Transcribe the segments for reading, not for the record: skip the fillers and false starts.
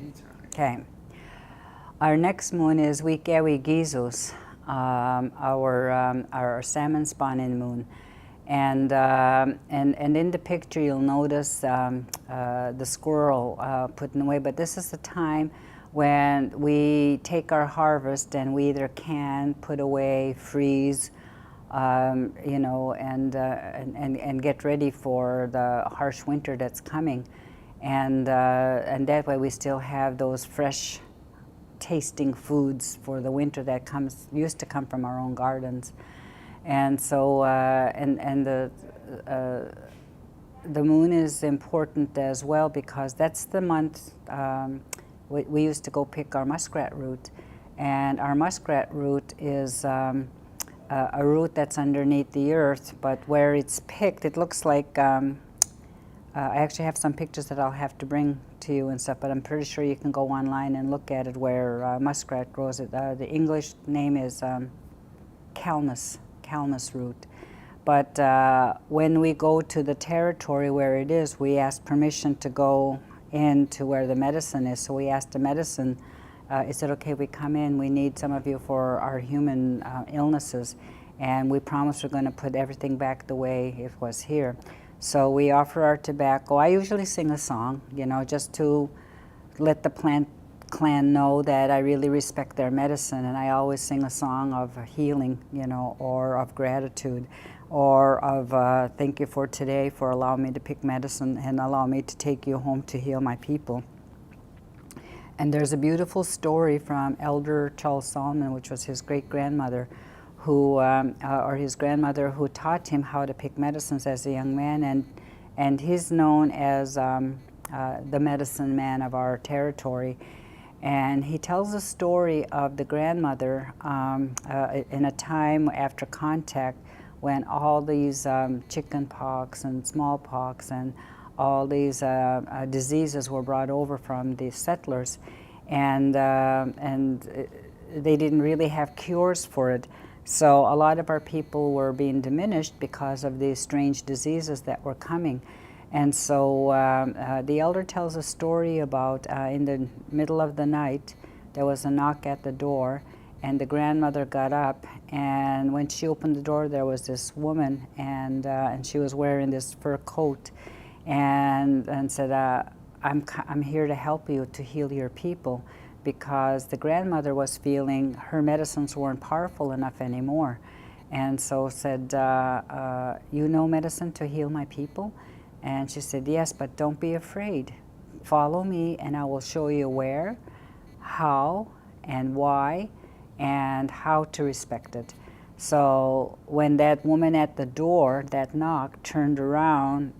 Anytime. Okay. Our next moon is Wikewi Gizus, our salmon spawning moon. And in the picture you'll notice the squirrel putting away, but this is the time when we take our harvest and we either can put away, freeze, you know, and get ready for the harsh winter that's coming, and that way we still have those fresh tasting foods for the winter that used to come from our own gardens. And so the moon is important as well because that's the month we used to go pick our muskrat root, and our muskrat root is a root that's underneath the earth, but where it's picked, it looks like I actually have some pictures that I'll have to bring to you and stuff, but I'm pretty sure you can go online and look at it where muskrat grows it. The English name is Calmus root. But when we go to the territory where it is, we ask permission to go into where the medicine is. So we asked the medicine, is it okay if we come in? We need some of you for our human illnesses. And we promise we're going to put everything back the way it was here. So we offer our tobacco. I usually sing a song, you know, just to let the plant clan know that I really respect their medicine, and I always sing a song of healing, you know, or of gratitude, or of thank you for today for allowing me to pick medicine and allow me to take you home to heal my people. And there's a beautiful story from Elder Charles Solomon, which was his great-grandmother, who, or his grandmother, who taught him how to pick medicines as a young man, and he's known as the medicine man of our territory. And he tells a story of the grandmother in a time after contact when all these chicken pox and smallpox and all these diseases were brought over from the settlers, and they didn't really have cures for it. So a lot of our people were being diminished because of these strange diseases that were coming. And so the elder tells a story about in the middle of the night, there was a knock at the door, and the grandmother got up, and when she opened the door, there was this woman, and she was wearing this fur coat, and said, I'm here to help you to heal your people, because the grandmother was feeling her medicines weren't powerful enough anymore. And so said, you know medicine to heal my people? And she said, yes, but don't be afraid. Follow me and I will show you where, how, and why, and how to respect it. So when that woman at the door, that knock, turned around,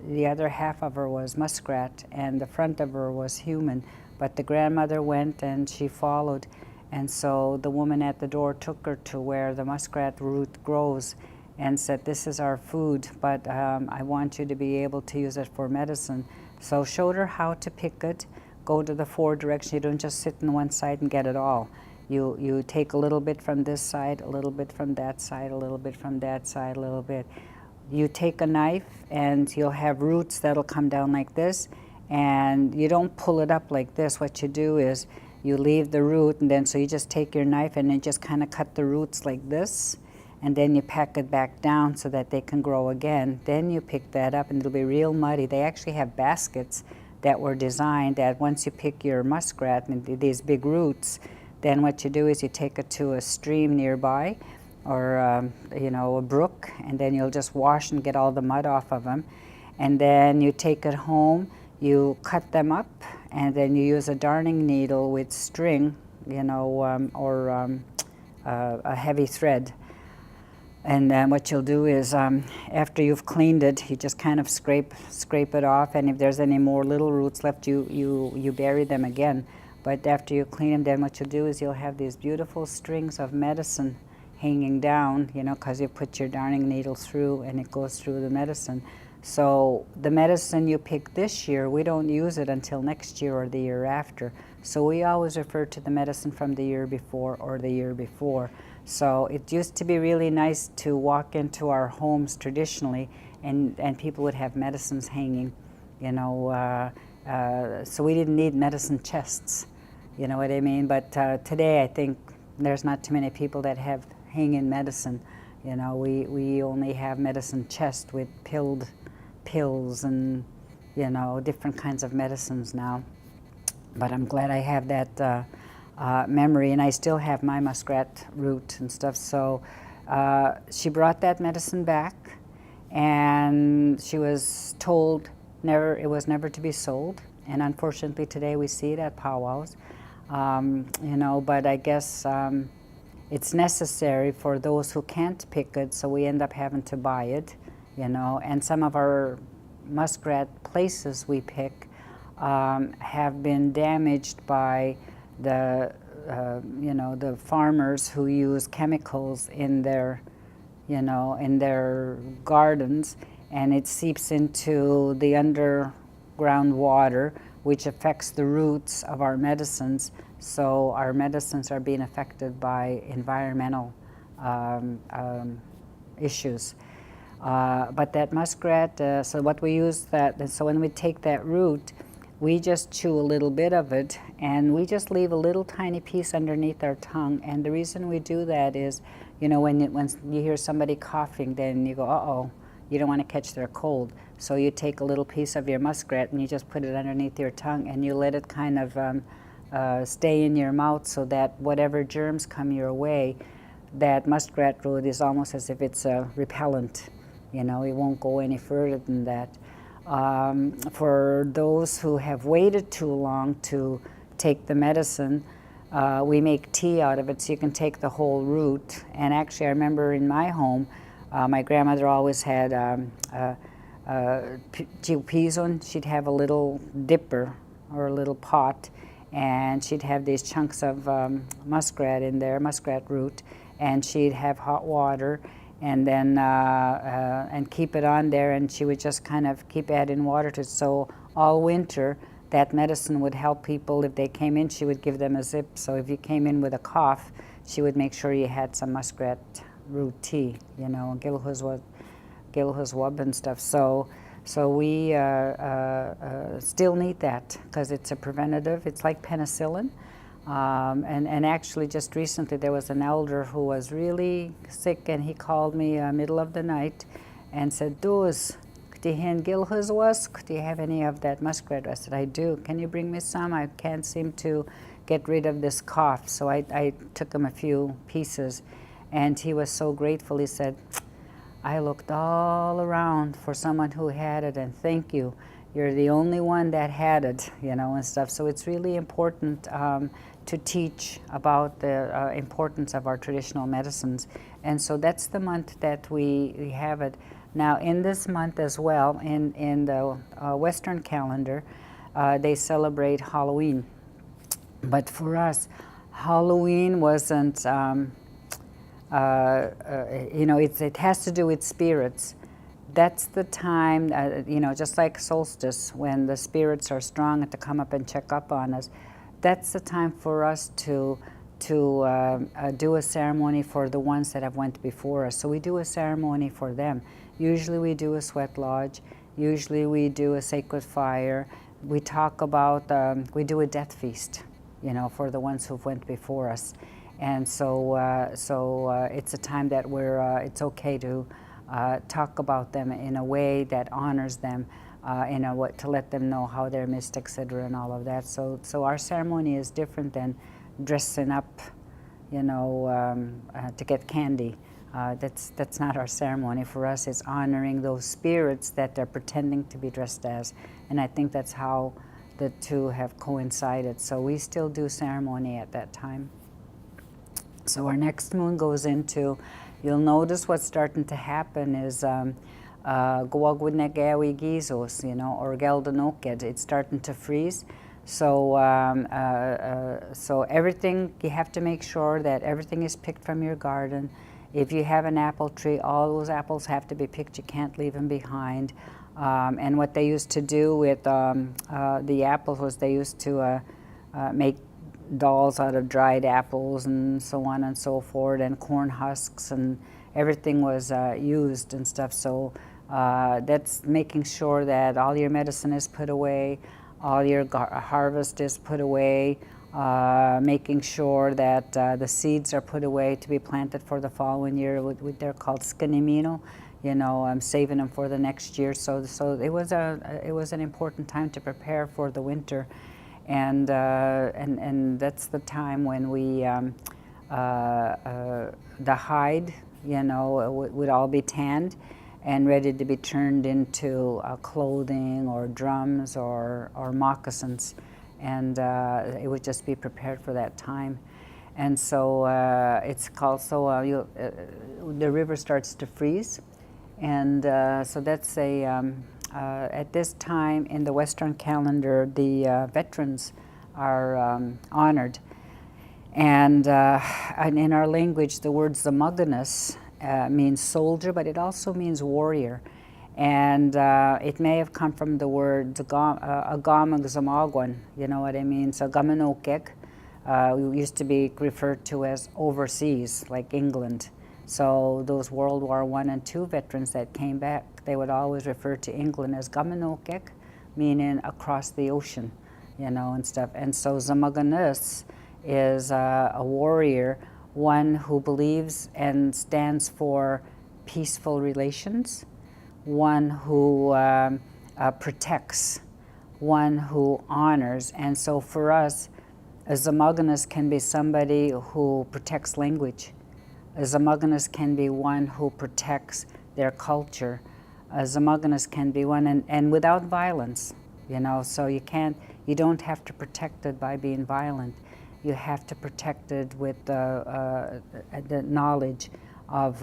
the other half of her was muskrat and the front of her was human. But the grandmother went and she followed. And so the woman at the door took her to where the muskrat root grows and said, this is our food, but I want you to be able to use it for medicine. So showed her how to pick it, go to the four directions. You don't just sit on one side and get it all. You take a little bit from this side, a little bit from that side, a little bit from that side, a little bit. You take a knife and you'll have roots that'll come down like this, and you don't pull it up like this. What you do is you leave the root, and then so you just take your knife and then just kind of cut the roots like this, and then you pack it back down so that they can grow again. Then you pick that up and it'll be real muddy. They actually have baskets that were designed that once you pick your muskrat and these big roots, then what you do is you take it to a stream nearby or you know, a brook, and then you'll just wash and get all the mud off of them. And then you take it home, you cut them up, and then you use a darning needle with string, you know, or a heavy thread. And then what you'll do is, after you've cleaned it, you just kind of scrape it off, and if there's any more little roots left, you bury them again. But after you clean them, then what you'll do is you'll have these beautiful strings of medicine hanging down, you know, because you put your darning needle through and it goes through the medicine. So the medicine you pick this year, we don't use it until next year or the year after. So we always refer to the medicine from the year before or the year before. So it used to be really nice to walk into our homes traditionally, and people would have medicines hanging, you know, So we didn't need medicine chests, you know what I mean? But today I think there's not too many people that have hang-in medicine. You know, we only have medicine chest with pills and, you know, different kinds of medicines now. But I'm glad I have that memory, and I still have my muskrat root and stuff. So she brought that medicine back, and she was told it was never to be sold. And unfortunately today we see it at powwows. You know, but I guess it's necessary for those who can't pick it, so we end up having to buy it, you know. And some of our muskrat places we pick have been damaged by the you know, the farmers who use chemicals in their, you know, in their gardens, and it seeps into the underground water, which affects the roots of our medicines. So our medicines are being affected by environmental issues. But that muskrat, so what we use so when we take that root, we just chew a little bit of it, and we just leave a little tiny piece underneath our tongue. And the reason we do that is, you know, when you hear somebody coughing, then you go, uh-oh, you don't want to catch their cold. So you take a little piece of your muskrat and you just put it underneath your tongue, and you let it kind of stay in your mouth, so that whatever germs come your way, that muskrat root is almost as if it's a repellent. You know, it won't go any further than that. For those who have waited too long to take the medicine, we make tea out of it, so you can take the whole root. And actually, I remember in my home, my grandmother always had pizon. She'd have a little dipper or a little pot, and she'd have these chunks of muskrat in there, muskrat root, and she'd have hot water, and then and keep it on there, and she would just kind of keep adding water to it. So all winter, that medicine would help people. If they came in, she would give them a zip. So if you came in with a cough, she would make sure you had some muskrat root tea, you know, gilhuzwab and stuff. So we still need that because it's a preventative. It's like penicillin. And actually just recently there was an elder who was really sick, and he called me middle of the night and said, "Dus, do you have any of that muskrat?" I said, "I do. Can you bring me some? I can't seem to get rid of this cough." So I took him a few pieces, and he was so grateful. He said, "I looked all around for someone who had it, and thank you. You're the only one that had it," you know, and stuff. So it's really important to teach about the importance of our traditional medicines. And so that's the month that we have it. Now in this month as well, in the Western calendar, they celebrate Halloween. But for us, Halloween wasn't, you know, it has to do with spirits. That's the time, you know, just like solstice, when the spirits are strong to come up and check up on us. That's the time for us to do a ceremony for the ones that have went before us. So we do a ceremony for them. Usually we do a sweat lodge. Usually we do a sacred fire. We talk about, we do a death feast, you know, for the ones who've went before us. And so, it's a time that it's okay to talk about them in a way that honors them, to let them know how they're missed, etc., and all of that. So our ceremony is different than dressing up, you know, to get candy. That's not our ceremony. For us, it's honoring those spirits that they're pretending to be dressed as, and I think that's how the two have coincided. So we still do ceremony at that time. So our next moon goes into, you'll notice what's starting to happen is Guagwinagawi Gizos, you know, or Geldenoked. It's starting to freeze. So so everything, you have to make sure that everything is picked from your garden. If you have an apple tree, all those apples have to be picked. You can't leave them behind. And what they used to do with the apples was they used to make dolls out of dried apples and so on and so forth, and corn husks, and everything was used and stuff. So that's making sure that all your medicine is put away, all your harvest is put away, making sure that the seeds are put away to be planted for the following year. They're called skinimino. You know, I'm saving them for the next year. So it was an important time to prepare for the winter, and that's the time when we the hide, you know, would all be tanned and ready to be turned into clothing or drums or moccasins, and it would just be prepared for that time. And so it's called, the river starts to freeze, and so that's at this time in the Western calendar, the veterans are honored. And in our language, the word Zamagunas means soldier, but it also means warrior. And it may have come from the word Agamag Zamagwan, you know what I mean? So Gamanokek used to be referred to as overseas, like England. So those World War I and II veterans that came back, they would always refer to England as Gamanokek, meaning across the ocean, you know, and stuff. And so Zamagunas is a warrior, one who believes and stands for peaceful relations, one who protects, one who honors. And so for us, a Zamagunas can be somebody who protects language. A Zamagunas can be one who protects their culture. A Zamagunas can be one, and without violence, you know, so you don't have to protect it by being violent. You have to protect it with the knowledge of